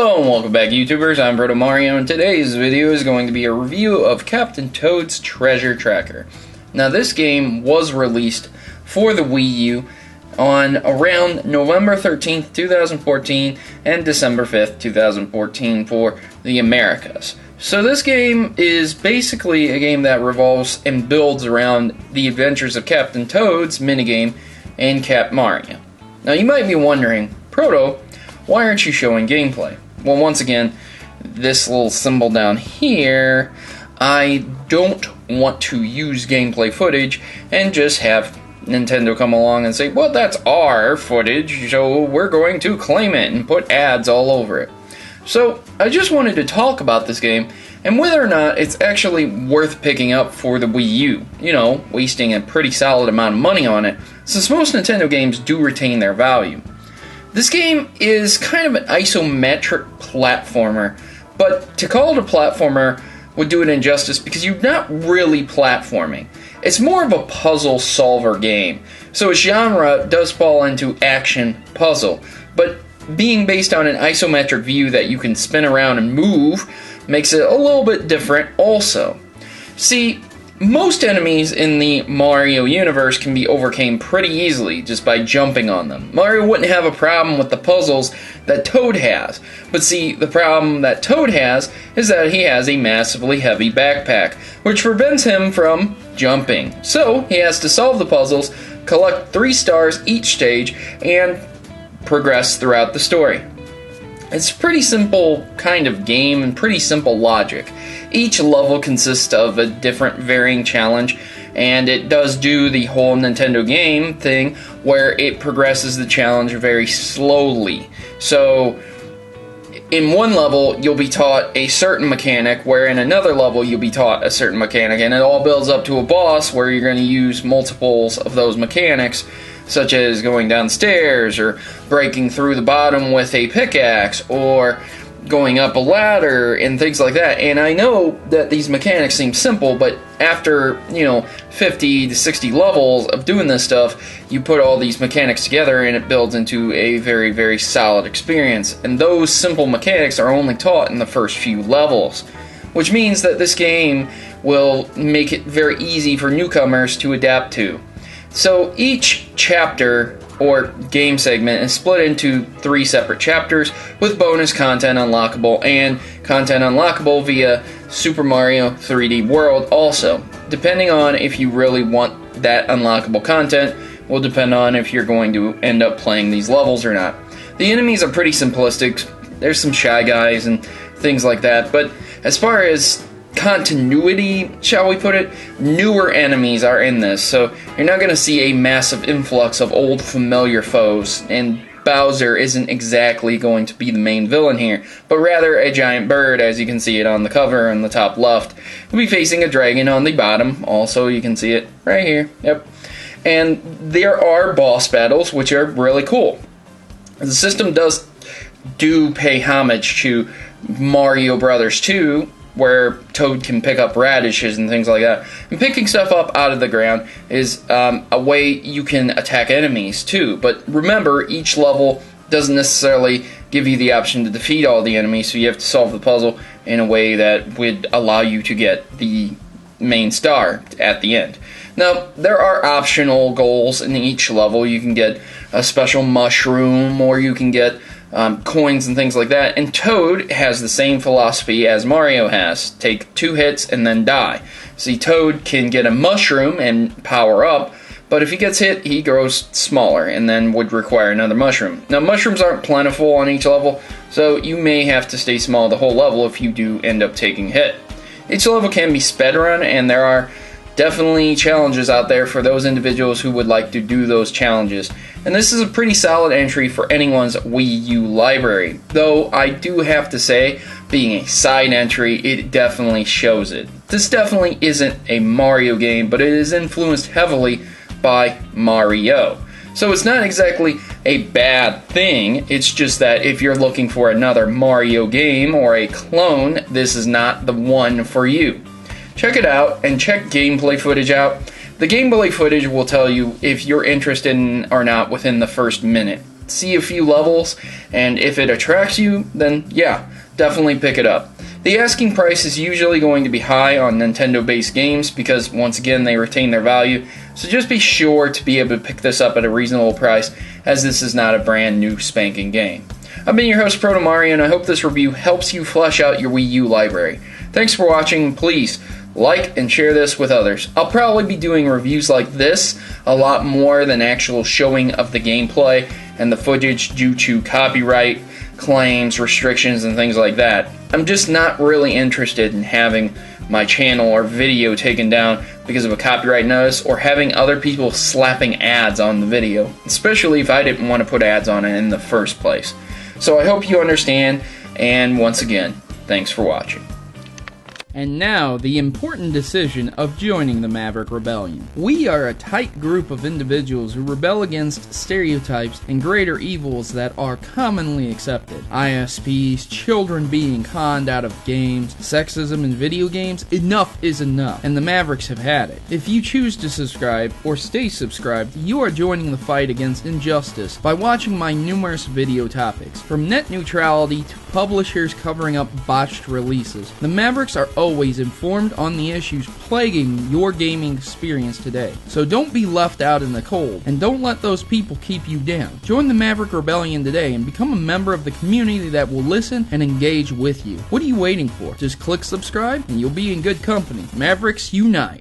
Hello and welcome back, YouTubers. I'm Protomario, and today's video is going to be a review of Captain Toad's Treasure Tracker. Now, this game was released for the Wii U on around November 13th, 2014 and December 5th, 2014 for the Americas. So this game is basically a game that revolves and builds around the adventures of Captain Toad's minigame and Cap Mario. Now, you might be wondering, Proto, why aren't you showing gameplay? Well, once again, this little symbol down here, I don't want to use gameplay footage and just have Nintendo come along and say, well, that's our footage, so we're going to claim it and put ads all over it. So, I just wanted to talk about this game and whether or not it's actually worth picking up for the Wii U. You know, wasting a pretty solid amount of money on it, since most Nintendo games do retain their value. This game is kind of an isometric platformer, but to call it a platformer would do it injustice because you're not really platforming. It's more of a puzzle solver game, so its genre does fall into action puzzle, but being based on an isometric view that you can spin around and move makes it a little bit different also. See, most enemies in the Mario universe can be overcame pretty easily just by jumping on them. Mario wouldn't have a problem with the puzzles that Toad has. But see, the problem that Toad has is that he has a massively heavy backpack, which prevents him from jumping. So, he has to solve the puzzles, collect 3 stars each stage, and progress throughout the story. It's a pretty simple kind of game and pretty simple logic. Each level consists of a different varying challenge, and it does do the whole Nintendo game thing where it progresses the challenge very slowly. So, in one level, you'll be taught a certain mechanic, where in another level, you'll be taught a certain mechanic, and it all builds up to a boss where you're going to use multiples of those mechanics, such as going downstairs, or breaking through the bottom with a pickaxe, or going up a ladder, and things like that. And I know that these mechanics seem simple, but after, 50 to 60 levels of doing this stuff, you put all these mechanics together and it builds into a very, very solid experience. And those simple mechanics are only taught in the first few levels, which means that this game will make it very easy for newcomers to adapt to. So each chapter or game segment is split into 3 separate chapters with bonus content unlockable and content unlockable via Super Mario 3D World also. Depending on if you really want that unlockable content will depend on if you're going to end up playing these levels or not. The enemies are pretty simplistic. There's some Shy Guys and things like that, but as far as continuity, shall we put it, newer enemies are in this, so you're not going to see a massive influx of old familiar foes, and Bowser isn't exactly going to be the main villain here, but rather a giant bird, as you can see it on the cover in the top left. We'll be facing a dragon on the bottom, also you can see it right here, yep. And there are boss battles, which are really cool. The system does pay homage to Mario Brothers 2, where Toad can pick up radishes and things like that. And picking stuff up out of the ground is a way you can attack enemies too. But remember, each level doesn't necessarily give you the option to defeat all the enemies, so you have to solve the puzzle in a way that would allow you to get the main star at the end. Now, there are optional goals in each level. You can get a special mushroom, or you can get coins and things like that, and Toad has the same philosophy as Mario has. Take 2 hits and then die. See, Toad can get a mushroom and power up, but if he gets hit, he grows smaller and then would require another mushroom. Now, mushrooms aren't plentiful on each level, so you may have to stay small the whole level if you do end up taking a hit. Each level can be sped-run, and there are definitely challenges out there for those individuals who would like to do those challenges. And this is a pretty solid entry for anyone's Wii U library. Though I do have to say, being a side entry, it definitely shows it. This definitely isn't a Mario game, but it is influenced heavily by Mario. So it's not exactly a bad thing, it's just that if you're looking for another Mario game or a clone, this is not the one for you. Check it out and check gameplay footage out. The gameplay footage will tell you if you're interested in or not within the first minute. see a few levels, and if it attracts you, then yeah, definitely pick it up. The asking price is usually going to be high on Nintendo-based games because, once again, they retain their value, so just be sure to be able to pick this up at a reasonable price, as this is not a brand new spanking game. I've been your host, Protomario, and I hope this review helps you flesh out your Wii U library. Thanks for watching. Please like and share this with others. I'll probably be doing reviews like this a lot more than actual showing of the gameplay and the footage due to copyright claims, restrictions, and things like that. I'm just not really interested in having my channel or video taken down because of a copyright notice or having other people slapping ads on the video, especially if I didn't want to put ads on it in the first place. So I hope you understand, and once again, thanks for watching. And now, the important decision of joining the Maverick Rebellion. We are a tight group of individuals who rebel against stereotypes and greater evils that are commonly accepted. ISPs, children being conned out of games, sexism in video games. Enough is enough, and the Mavericks have had it. If you choose to subscribe, or stay subscribed, you are joining the fight against injustice by watching my numerous video topics. From net neutrality to publishers covering up botched releases, the Mavericks are always informed on the issues plaguing your gaming experience today. So don't be left out in the cold, and don't let those people keep you down. Join the Maverick Rebellion today and become a member of the community that will listen and engage with you. What are you waiting for? Just click subscribe and you'll be in good company. Mavericks unite!